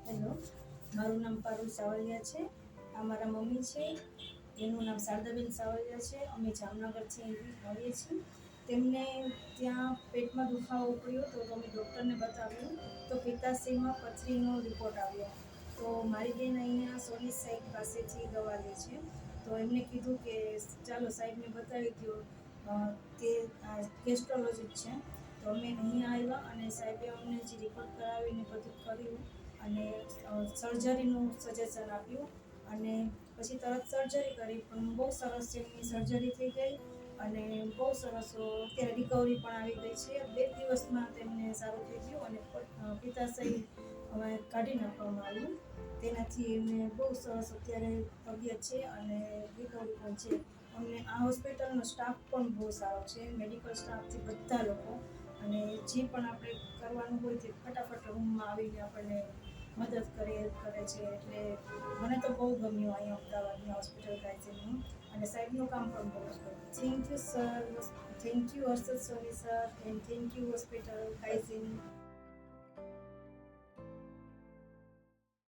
Hello, મારું નામ પારુલ સાવલિયા છે. આ મારા મમ્મી છે. એનું નામ શારદાબેન સાવલિયા છે. અમે જામનગરથી આવીએ છીએ. તેમને ત્યાં પેટમાં દુખાવો ઉપડ્યો તો અમે ડૉક્ટરને બતાવ્યું તો પિત્તાશયમાં પથરીનો રિપોર્ટ આવ્યો. તો મારી બેન અહીંયા સોની સાહેબ પાસેથી દવા લે છે. તો એમને કીધું કે ચાલો સાહેબને બતાવી દો, તે ગેસ્ટ્રોલોજીસ્ટ છે. તો અમે અહીંયા આવ્યા અને સાહેબે અમને જે રિપોર્ટ કરાવીને બધું કર્યું અને સર્જરીનું સજેશન આપ્યું અને પછી તરત સર્જરી કરી. પણ બહુ સરસ એમની સર્જરી થઈ ગઈ અને બહુ સરસ અત્યારે રિકવરી પણ આવી ગઈ છે. 2 દિવસમાં તેમને સારું થઈ ગયું અને પિત્તાશય હવે કાઢી નાખવામાં આવ્યું. તેનાથી એમને બહુ સરસ અત્યારે તબિયત છે અને રિકવરી પણ છે. અમને આ હોસ્પિટલનો સ્ટાફ પણ બહુ સારો છે, મેડિકલ સ્ટાફથી બધા લોકો. અને જે પણ આપણે કરવાનું હોય તે ફટાફટ રૂમમાં આવીને આપણને મદદ કરે છે. એટલે મને તો બહુ ગમ્યું અહીંયા અમદાવાદની હોસ્પિટલ કાઇઝીનનું. અને સાહેબનું કામ પણ બહુ જ ગમ્યું. Thank you sir, thank you Harshad Soni sir, and thank you hospital કાઇઝીન.